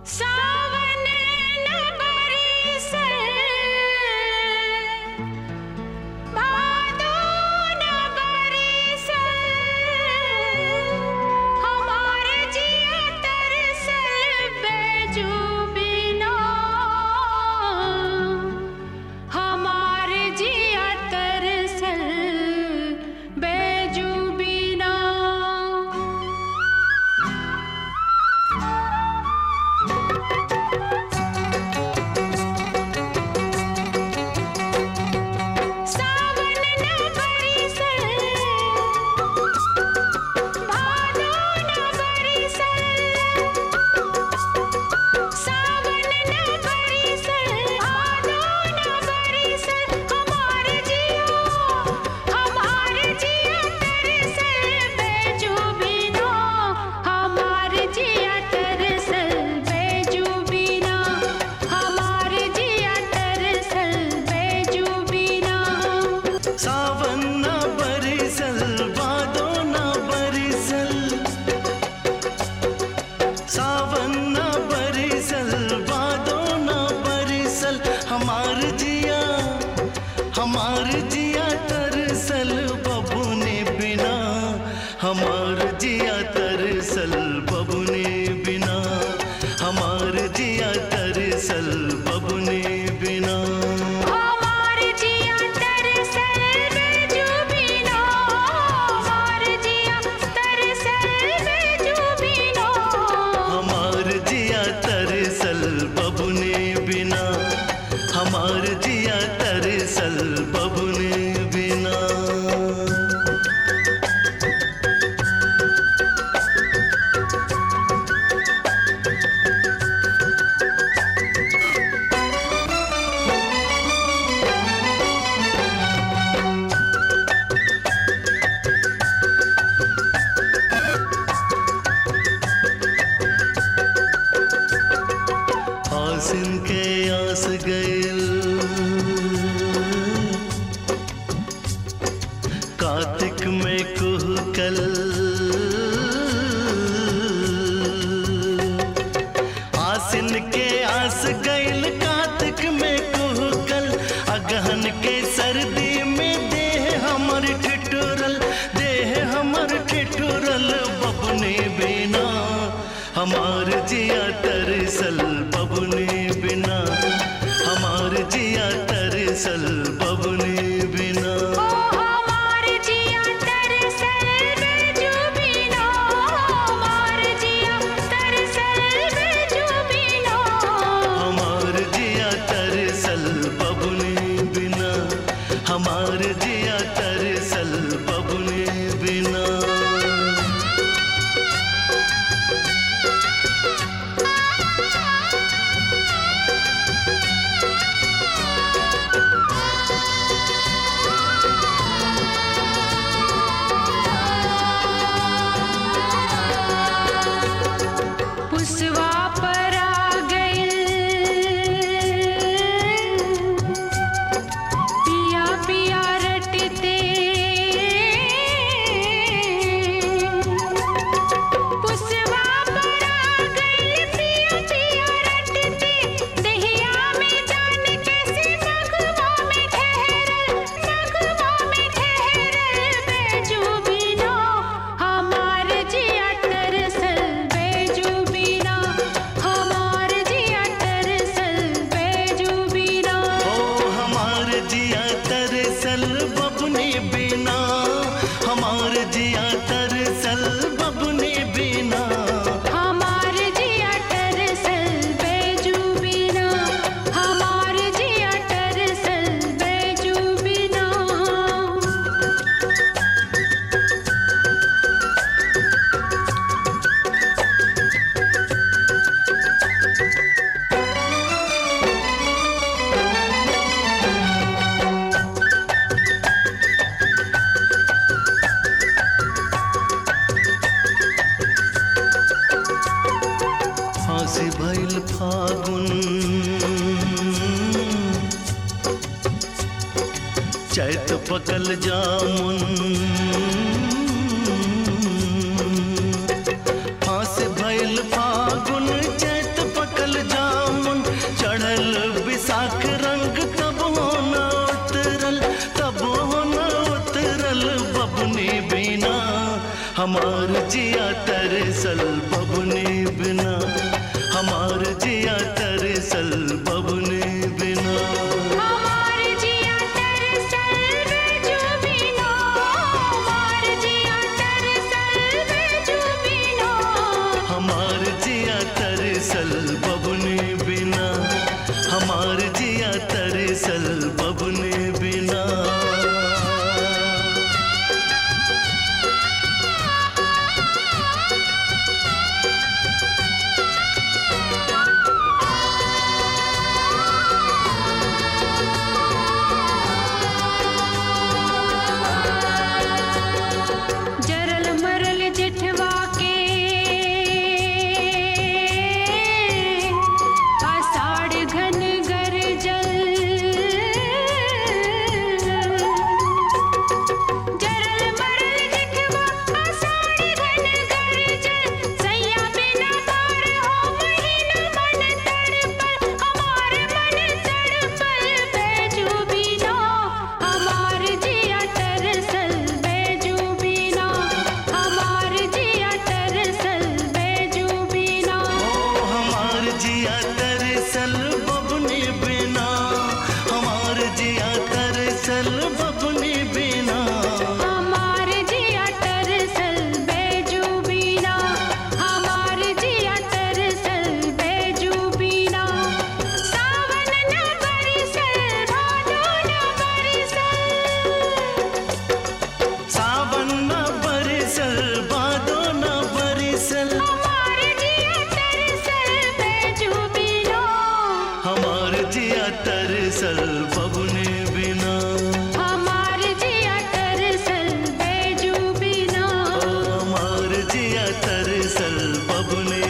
सावन न बरसे, भादो न बरसे, हमारे जिया तरसे बैजू बिना, हमारे जिया तरसे बैजू बिना। हमार जिया तरसल बबुने बिना, हमार जिया तरसल बबुने बिना, हमार जिया तरसल बबुने बिना। हमार जिया तरसल बैजू बिना, हमार जिया तरसल बैजू बिना, हमार जिया तरसल बबुने बिना, हमार जिया तरसल बबुने बिना। आसिन के आस गइल, कार्तिक में कुहकल, आसिन के आस गइल कार्तिक में कुहकल, अगहन के सर्दी में देह हमर ठिठुरल, देह हमर ठिठुरल बबुने बिना, हमार जिया तरसल बबुने बिना, हमार जिया तरसल बबुने बिना। हमार जिया तरसल बैजू बिना, हमार जिया तरसल बैजू बिना, हमार जिया तरसल बबुने बिना, हमार जिया तरसल बबुने बिना। पुसवा पर आ गइल, पिया पिया रटते, पुसवा पर आ गइल, पिया पिया रटते, दहिया में जान कैसे मगवा में ठहरल, मगवा में ठहरल बैजू बिना, हमार जिया तरसल बैजू बिना, हमार जिया तरसल बैजू बिना। ओ हमार जिया तरसल बबुने बिना, हमार जिया तरसल बबुने बिना। हमार जिया तरसल बैजू बिना, हमार जिया तरसल बैजू बिना। फांसी भइल फागुन, चैत पकल जामुन, फांसी भइल फागुन, चैत पकल हमार जिया तरसल बबुनी बिना, हमार जिया तरसल बबुनी बिना। हमार जिया तरसल बैजू बिना, हमार जिया तरसल बैजू बिना। हमार जिया तरसल बबुनी बिना, हमार जिया तरसल बबुनी बिना। जरल मरल जेठवा के आषाढ़ घन गरजल। जरल मरल जेठवा आषाढ़ घन गरजल। सैया बिना पार हो महीना मन तड़पल, हमार मन तड़पल बैजू बिना। हमार जिया तरसल बैजू बिना, हमार जिया तरसल बैजू बिना। ओ हमार जिया तरसल बबुनी बिना, हमार जिया तरसल बबुनी बिना। हमार जिया तरसल बैजू बिना, हमार जिया तरसल बैजू बिना। सावन न बरसल, भादो न बरसल। सावन न बरसल, भादो न बरसल। हमार जिया तरसल बैजू बिना, हमार जिया तरसल बबुनी बिना। हमार जिया तरसल बैजू बिना। ओ हमार जिया तरसल बबुनी